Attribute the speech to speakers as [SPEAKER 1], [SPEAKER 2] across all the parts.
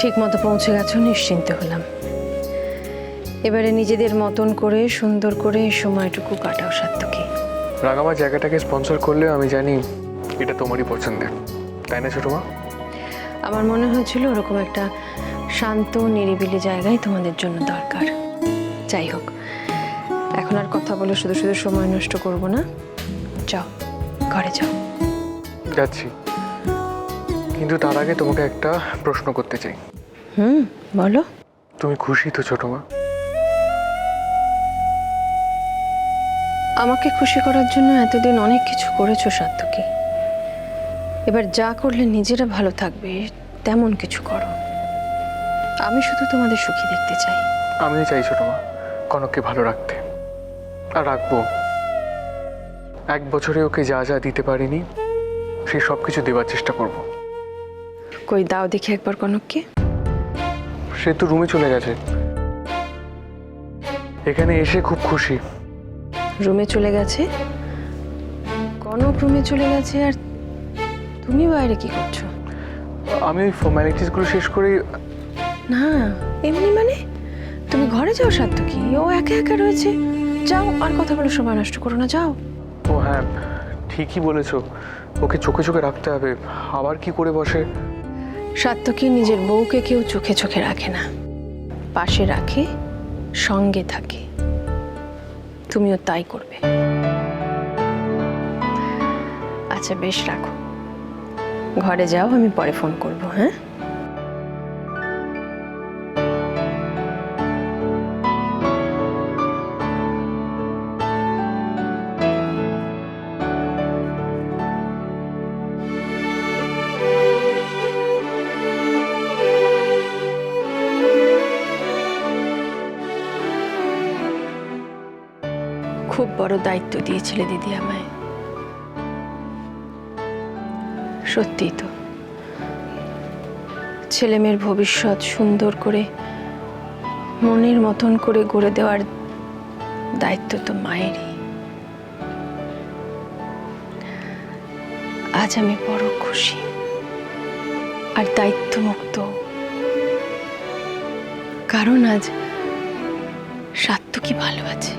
[SPEAKER 1] ঠিক মতো পৌঁছে গেছো, নিশ্চিন্ত হলাম। এবারে নিজেদের মতন করে সুন্দর করে সময়টুকু কাটাও সাত্তকী।
[SPEAKER 2] রাঙামা জায়গাটাকে স্পন্সর করলেও আমি জানি এটা তোমারই পছন্দের, তাই না ছোটো মা?
[SPEAKER 1] আমার মনে হয়েছিল ওরকম একটা শান্ত নিরিবিলি জায়গায় তোমাদের জন্য দরকার। যাই হোক, এখন আর কথা বলে শুধু শুধু সময় নষ্ট করব না। যাও, ঘরে যাও।
[SPEAKER 2] যাচ্ছি, কিন্তু তার আগে তোমাকে একটা প্রশ্ন করতে চাই।
[SPEAKER 1] বলো।
[SPEAKER 2] তুমি খুশি তো ছোটো মা?
[SPEAKER 1] আমাকে খুশি করার জন্য এতদিন অনেক কিছু করেছো সাত্তকী। এবার যা করলে নিজেরা ভালো থাকবে তেমন কিছু করো। আমি শুধু তোমাদের সুখী দেখতে চাই।
[SPEAKER 2] আমিও চাই ছোটো মা কনককে ভালো রাখতে, আর রাখবো। 1 বছরে ওকে যা যা দিতে পারিনি সেই সব কিছু দেওয়ার চেষ্টা করব।
[SPEAKER 1] কই দাও দেখি একবার কনককে।
[SPEAKER 2] সে তো রুমে চলে গেছে, এখানে এসে খুব খুশি।
[SPEAKER 1] রুমে চলে গেছে? কনক রুমে চলে গেছে, আর তুমি বাইরে কি করছো?
[SPEAKER 2] আমি ওই ফর্মালিটিসগুলো শেষ করে।
[SPEAKER 1] না এমনি মানে, তুমি ঘরে যাও সাত্তকী, ও একা একা রয়েছে। যাও, আর কথা বলে সময় নষ্ট করো না, যাও।
[SPEAKER 2] ও হ্যাঁ, ঠিকই বলেছো, ওকে চোখে চোখে রাখতে হবে। আবার কি করে বসে?
[SPEAKER 1] সাত্তকী, নিজের বউকে কেউ চোখে চোখে রাখে না, পাশে রাখে, সঙ্গে থাকে। তুমিও তাই করবে। আচ্ছা বেশ, রাখো, ঘরে যাও, আমি পরে ফোন করব। হ্যাঁ, খুব বড় দায়িত্ব দিয়েছিলে দিদি আমায়। সত্যিই তো, ছেলে মেয়ের ভবিষ্যৎ সুন্দর করে মনের মতন করে গড়ে দেওয়ার দায়িত্ব তো মায়েরই। আজ আমি বড় খুশি আর দায়িত্বমুক্ত, কারণ আজ সাত্তকী ভালো আছে।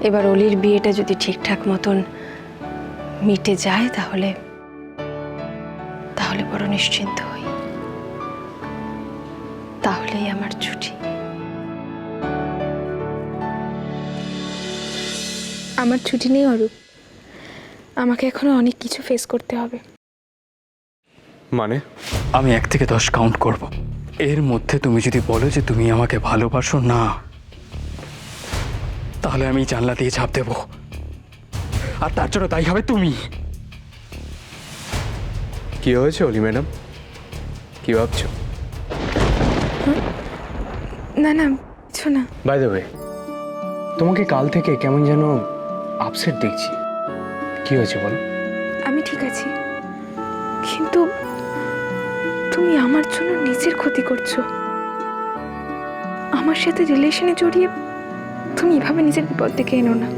[SPEAKER 1] এবার অলির বিয়েটা যদি ঠিকঠাক মতন মিটে যায় তাহলে বড় নিশ্চিন্ত হই। তাহলেই আমার ছুটি।
[SPEAKER 3] আমার ছুটি নেই অরূপ, আমাকে এখনো অনেক কিছু ফেস করতে হবে।
[SPEAKER 2] মানে?
[SPEAKER 4] আমি 1 থেকে 10 কাউন্ট করব, এর মধ্যে তুমি যদি বলো যে তুমি আমাকে ভালোবাসো না, তাহলে আমি জানলা দিয়ে ঝাঁপ দেব, আর তার জন্য দায়ী হবে তুমি।
[SPEAKER 2] কি হয়েছে অলি ম্যাডাম, কি ভাবছো?
[SPEAKER 3] না না, কিছু না।
[SPEAKER 5] বাই দ্য ওয়ে, তোমাকে কাল থেকে কেমন যেন আপসেট দেখছি, কি হয়েছে বলো?
[SPEAKER 3] আমি ঠিক আছি, কিন্তু তুমি আমার জন্য নিজের ক্ষতি করছো। আমার সাথে রিলেশনে জড়িয়ে তুমি এভাবে নিজের বিপদ ডেকে এনো না,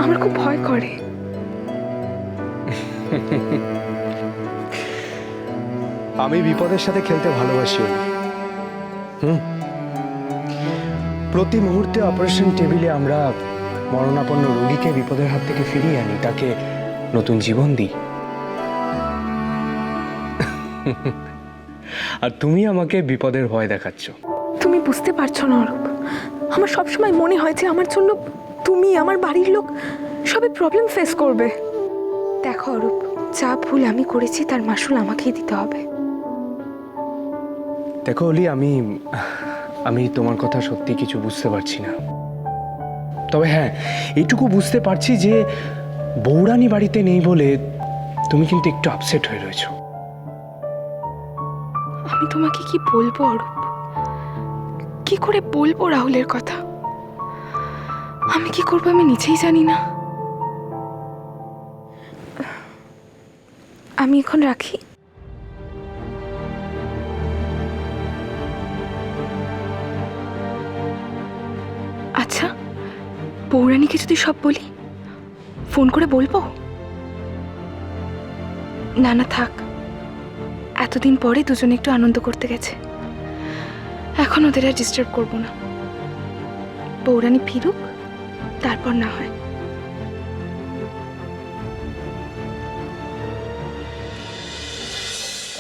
[SPEAKER 3] আমার খুব ভয় করে।
[SPEAKER 5] আমি বিপদের সাথে খেলতে ভালোবাসি অলি। প্রতি মুহূর্তে অপারেশন টেবিলে আমরা মরণাপন্ন রোগীকে বিপদের হাত থেকে ফিরিয়ে আনি, তাকে নতুন জীবন দিই। আর তুমি আমাকে বিপদের ভয় দেখাচ্ছ।
[SPEAKER 3] তুমি বুঝতে পারছো না অরূপ, আমার সবসময় মনে হয় যে আমার জন্য তুমি, আমার বাড়ির লোক সবে প্রবলেম ফেস করবে। দেখো অরূপ, যা ভুল আমি করেছি তার মাসুল আমাকেই দিতে হবে।
[SPEAKER 5] দেখো অলি, আমি তোমার কথা সত্যি কিছু বুঝতে পারছি না, তবে হ্যাঁ এইটুকু বুঝতে পারছি যে বৌরানী বাড়িতে নেই বলে তুমি কিন্তু একটু আপসেট হয়ে রয়েছো।
[SPEAKER 3] আমি তোমাকে কি বলবো অরূপ, কি করে বলবো রাহুলের কথা? আমি কি করবো আমি নিজেই জানি না। আমি এখন রাখি। আচ্ছা, বৌরানীকে যদি সব বলি, ফোন করে বলবো? না না থাক, এতদিন পরে দুজনে একটু আনন্দ করতে গেছে। এখন ওদের আর ডিস্টার্ব করবো না। বৌরানী ফিরুক, তারপর না হয়।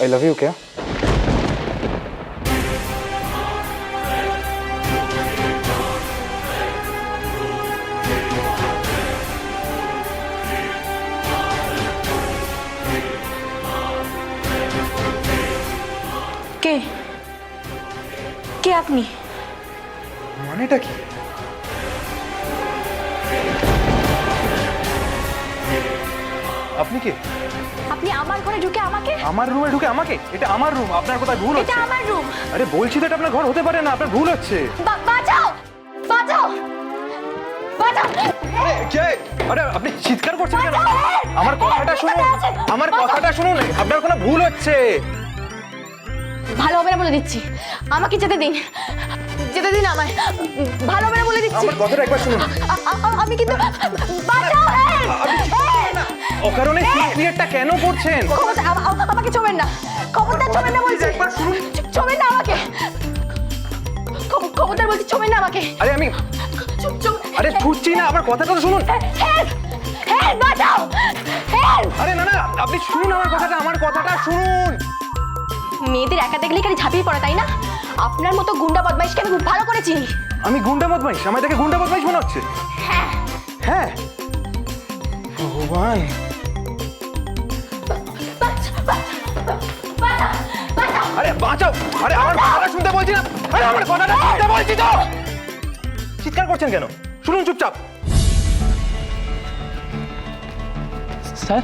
[SPEAKER 5] आई लव यू क्या?
[SPEAKER 1] কে কে আপনি?
[SPEAKER 5] মানেটা কি? আপনি কে?
[SPEAKER 1] আপনি আমার ঘরে ঢুকে আমাকে?
[SPEAKER 5] আমার রুমে ঢুকে আমাকে? এটা আমার রুম, আপনার কোথায় ভুল হচ্ছে।
[SPEAKER 1] এটা আমার রুম।
[SPEAKER 5] আরে বলছি তো এটা আপনার ঘর হতে পারে না, আপনার ভুল হচ্ছে।
[SPEAKER 1] বাঁচাও বাঁচাও বাঁচাও!
[SPEAKER 5] আরে কে? আরে আপনি চিৎকার করছেন কেন? আমার কথাটা শুনুন, আমার কথাটা শুনুন, আপনার কোনো ভুল হচ্ছে।
[SPEAKER 1] ভালো হবে না বলে দিচ্ছি, আমাকে যেতে দিন, যেতে দিন আমায়। ভালো হবে না বলে দিচ্ছি।
[SPEAKER 5] আমার কথাটা একবার শুনুন।
[SPEAKER 1] আমি কিন্তু বাঁচাও!
[SPEAKER 5] অকারণে ক্রিয়েটটা কেন করছেন?
[SPEAKER 1] আমাকে ছোবেন না, খবরদার ছোবেন না বলছি।
[SPEAKER 5] একবার শুনুন।
[SPEAKER 1] ছোবেন না আমাকে, খবরদার বলছি, ছোবেন না আমাকে।
[SPEAKER 5] আরে আমি আরে ছুটছি না, আমার কথাটা তো শুনুন।
[SPEAKER 1] বাঁচাও!
[SPEAKER 5] আরে না না, আপনি শুনুন আমার কথাটা শুনুন।
[SPEAKER 1] মেয়েদের একা দেখলেই খালি ঝাঁপিয়ে পড়া, তাই না? আপনার মতো গুন্ডা বদমাইশকে আমি খুব ভালো করে চিনি।
[SPEAKER 5] আমি গুন্ডা বদমাইশ? আমার দেখে গুন্ডা বদমাইশ মনে হচ্ছে?
[SPEAKER 1] হ্যাঁ
[SPEAKER 5] হ্যাঁ, ভগবান। আরে বাঁচাও! আরে আমার কথাটা শুনতে বলছি না, আরে আমার কথাটা শুনতে বলছি তো। চিৎকার করছেন কেন? শুনুন চুপচাপ।
[SPEAKER 6] স্যার,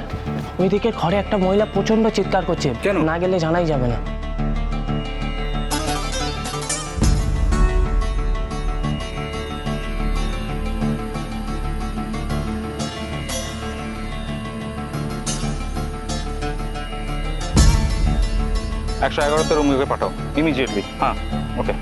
[SPEAKER 6] ওইদিকে ঘরে একটা মহিলা প্রচন্ড চিৎকার করছে।
[SPEAKER 5] কেন?
[SPEAKER 6] না গেলে জানাই যাবে না।
[SPEAKER 7] একশো 11তে রুমে পাঠাও ইমিডিয়েটলি। হ্যাঁ, ওকে।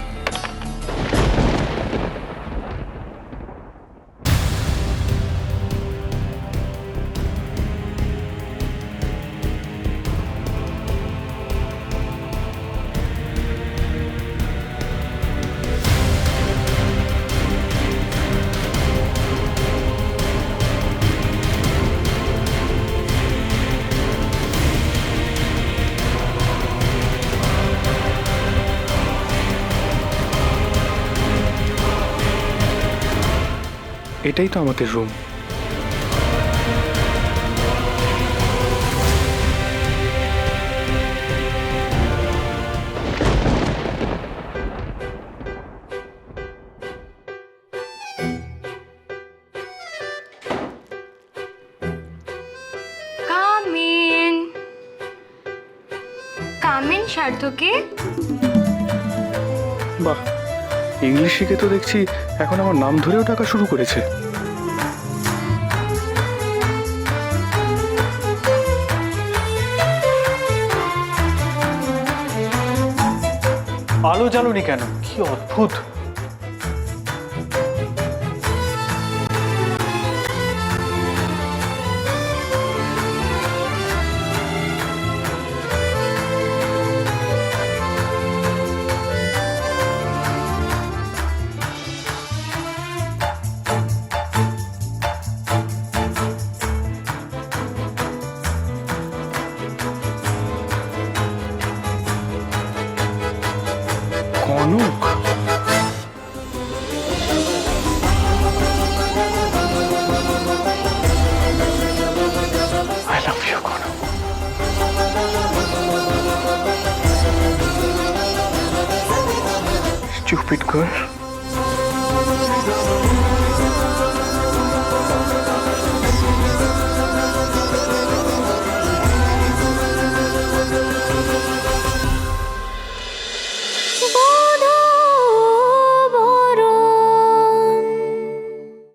[SPEAKER 2] এটাই তো আমাদের রুম।
[SPEAKER 3] কামিন সার্থকে।
[SPEAKER 2] বাহ, ইংলিশ শিখে তো দেখছি এখন আমার নাম ধরেও ডাকা শুরু করেছে। আলো জ্বালুনি কেন? কি অদ্ভুত। Kanak, I love you, Kanak. Stupid girl.